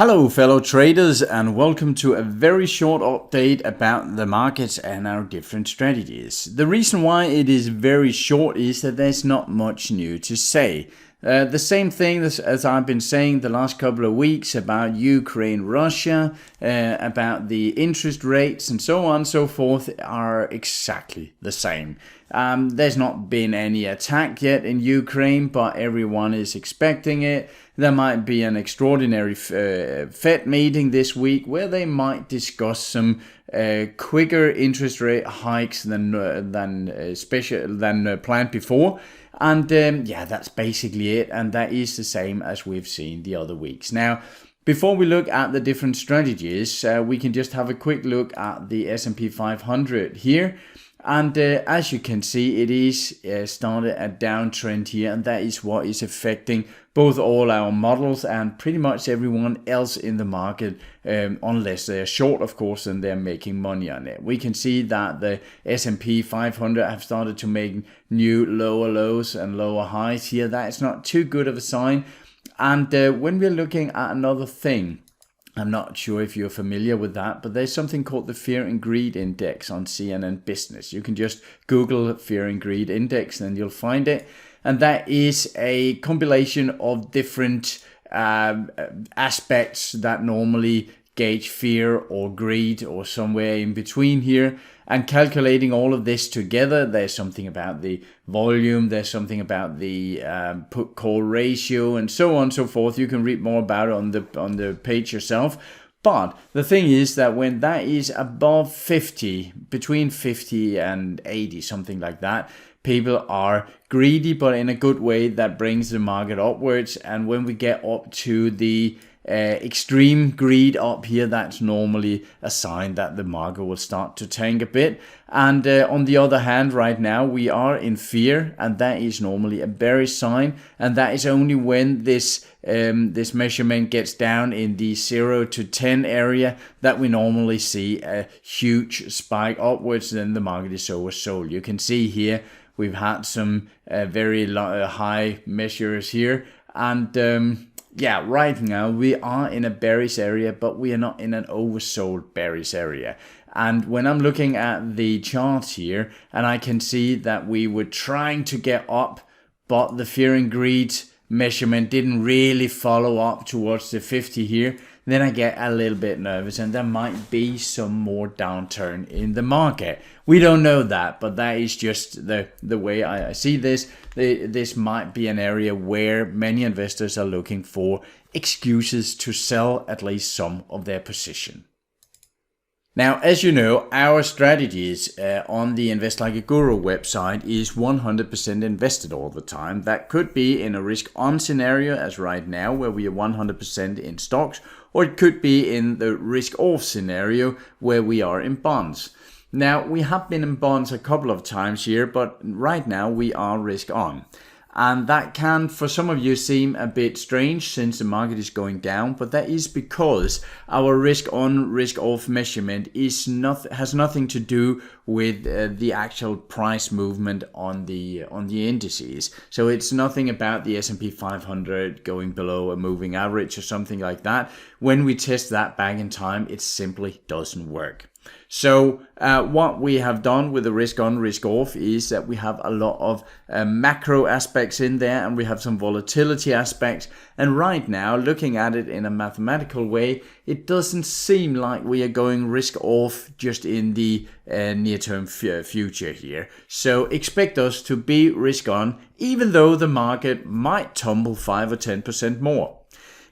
Hello fellow traders, and welcome to a very short update about the markets and our different strategies. The reason why it is very short is that there's not much new to say. The same thing as I've been saying the last couple of weeks about Ukraine, Russia, about the interest rates and so on and so forth are exactly the same. There's not been any attack yet in Ukraine, but everyone is expecting it. There might be an extraordinary Fed meeting this week where they might discuss some quicker interest rate hikes than planned before. And yeah, that's basically it. And that is the same as we've seen the other weeks. Now, before we look at the different strategies, we can just have a quick look at the S&P 500 here. And as you can see, it is started a downtrend here, and that is what is affecting both all our models and pretty much everyone else in the market, unless they're short, of course, and they're making money on it. We can see that the S&P 500 have started to make new lower lows and lower highs here. That is not too good of a sign. And when we're looking at another thing, I'm not sure if you're familiar with that, but there's something called the Fear and Greed Index on CNN Business. You can just Google Fear and Greed Index and you'll find it. And that is a compilation of different aspects that normally gauge fear or greed or somewhere in between here. And calculating all of this together, there's something about the volume, there's something about the put-call ratio, and so on and so forth. You can read more about it on the page yourself. But the thing is that when that is above 50, between 50 and 80, something like that, people are greedy, but in a good way that brings the market upwards. And when we get up to the extreme greed up here, that's normally a sign that the market will start to tank a bit. And on the other hand, right now we are in fear, and that is normally a bearish sign. And that is only when this measurement gets down in the 0 to 10 area that we normally see a huge spike upwards. Then the market is oversold. You can see here we've had some very high measures here, and yeah, right now we are in a bearish area, but we are not in an oversold bearish area. And when I'm looking at the charts here, and I can see that we were trying to get up, but the fear and greed measurement didn't really follow up towards the 50 here, then I get a little bit nervous and there might be some more downturn in the market. We don't know that, but that is just the way I see this. This might be an area where many investors are looking for excuses to sell at least some of their position. Now, as you know, our strategies on the Invest Like a Guru website is 100% invested all the time. That could be in a risk-on scenario, as right now, where we are 100% in stocks, or it could be in the risk-off scenario, where we are in bonds. Now, we have been in bonds a couple of times here, but right now we are risk-on. And that can, for some of you, seem a bit strange since the market is going down, but that is because our risk-on, risk-off measurement has nothing to do with the actual price movement on the indices. So it's nothing about the S&P 500 going below a moving average or something like that. When we test that back in time, it simply doesn't work. So what we have done with the risk on, risk off is that we have a lot of macro aspects in there, and we have some volatility aspects. And right now, looking at it in a mathematical way, it doesn't seem like we are going risk off just in the near-term future here. So expect us to be risk on, even though the market might tumble 5 or 10% more.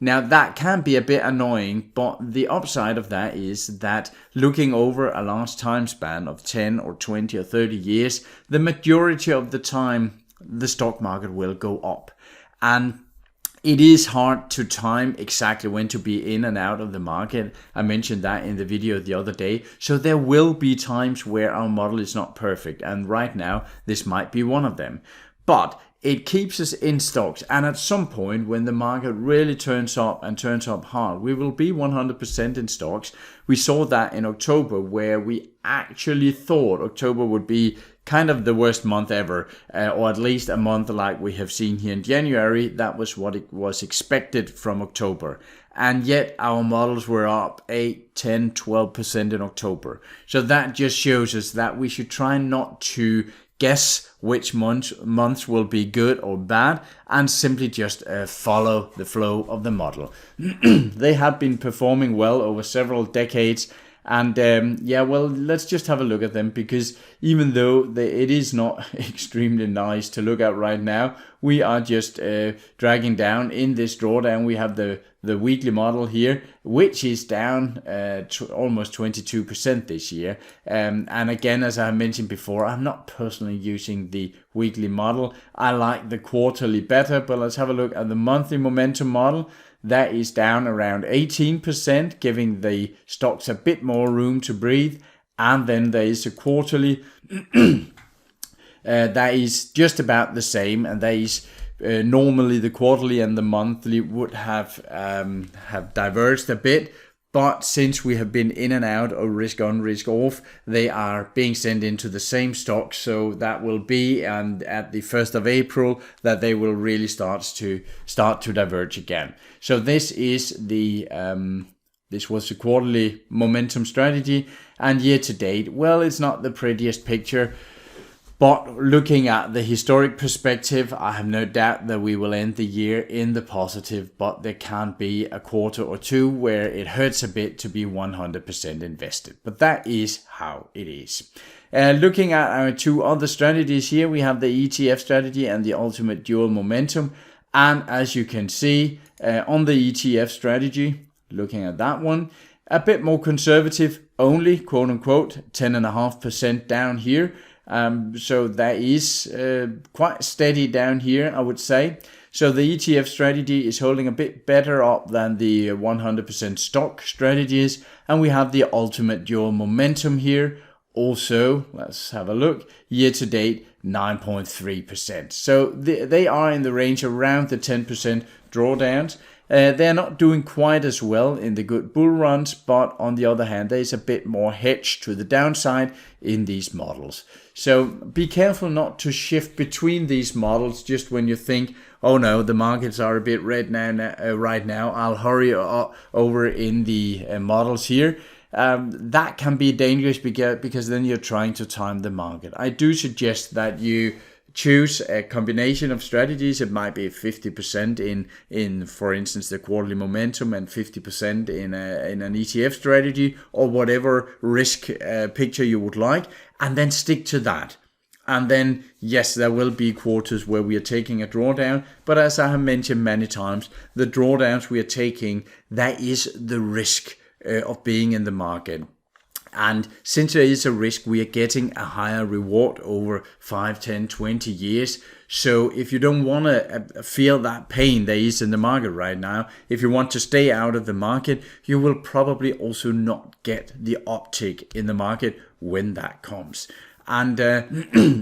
Now, that can be a bit annoying, but the upside of that is that looking over a large time span of 10 or 20 or 30 years, the majority of the time, the stock market will go up. And it is hard to time exactly when to be in and out of the market. I mentioned that in the video the other day. So there will be times where our model is not perfect. And right now, this might be one of them. But it keeps us in stocks, and at some point when the market really turns up and turns up hard, we will be 100% in stocks. We saw that in October, where we actually thought October would be kind of the worst month ever, or at least a month like we have seen here in January. That was what it was expected from October. And yet our models were up 8, 10, 12% in October. So that just shows us that we should try not to guess which months will be good or bad, and simply just follow the flow of the model. They have been performing well over several decades. And well, let's just have a look at them, because even though it is not extremely nice to look at right now, we are just dragging down in this drawdown. We have the weekly model here, which is down almost 22% this year. And again, as I mentioned before, I'm not personally using the weekly model. I like the quarterly better, but let's have a look at the monthly momentum model. That is down around 18%, giving the stocks a bit more room to breathe. And then there is a quarterly that is just about the same, and that is normally the quarterly and the monthly would have diverged a bit. But since we have been in and out of risk on, risk off, they are being sent into the same stock. So that will be, and at the 1st of April, that they will really start to diverge again. So this is this was the quarterly momentum strategy, and year to date, well, it's not the prettiest picture. But looking at the historic perspective, I have no doubt that we will end the year in the positive, but there can be a quarter or two where it hurts a bit to be 100% invested. But that is how it is. Looking at our two other strategies here, we have the ETF strategy and the ultimate dual momentum. And as you can see, on the ETF strategy, looking at that one, a bit more conservative, only quote unquote 10.5% down here. So that is quite steady down here, I would say. So the ETF strategy is holding a bit better up than the 100% stock strategies. And we have the ultimate dual momentum here. Also, let's have a look. Year to date, 9.3%. So they are in the range around the 10% drawdowns. They're not doing quite as well in the good bull runs, but on the other hand, there's a bit more hedge to the downside in these models. So be careful not to shift between these models just when you think, oh no, the markets are a bit red right now. I'll hurry over in the models here. That can be dangerous because then you're trying to time the market. I do suggest that you choose a combination of strategies. It might be 50% in for instance the quarterly momentum, and 50% in an ETF strategy, or whatever risk picture you would like, and then stick to that. And then yes, there will be quarters where we are taking a drawdown, but as I have mentioned many times, the drawdowns we are taking, that is the risk of being in the market. And since there is a risk, we are getting a higher reward over 5, 10, 20 years. So if you don't want to feel that pain there is in the market right now, if you want to stay out of the market, you will probably also not get the uptick in the market when that comes. And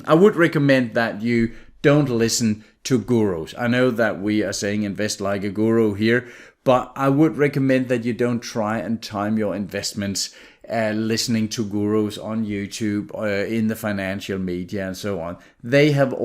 I would recommend that you don't listen to gurus. I know that we are saying invest like a guru here, but I would recommend that you don't try and time your investments listening to gurus on YouTube, in the financial media and so on. They have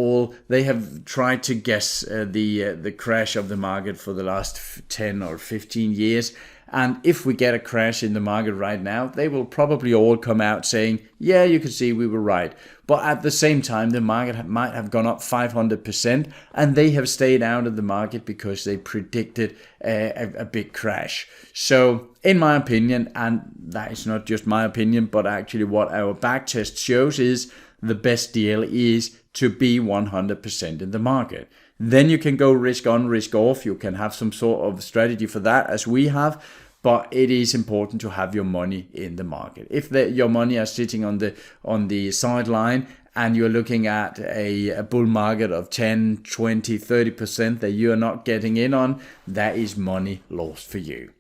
tried to guess the crash of the market for the last 10 or 15 years. And if we get a crash in the market right now, they will probably all come out saying, yeah, you can see we were right. But at the same time, the market might have gone up 500%, and they have stayed out of the market because they predicted a big crash. So in my opinion, and that is not just my opinion, but actually what our backtest shows, is the best deal is to be 100% in the market. Then you can go risk on, risk off. You can have some sort of strategy for that, as we have. But it is important to have your money in the market. If your money are sitting on the sideline and you're looking at a bull market of 10, 20, 30% that you are not getting in on, that is money lost for you.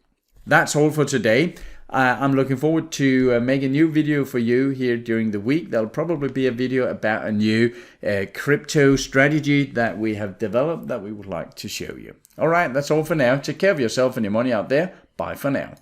That's all for today. I'm looking forward to make a new video for you here during the week. There'll probably be a video about a new crypto strategy that we have developed that we would like to show you. All right, that's all for now. Take care of yourself and your money out there. Bye for now.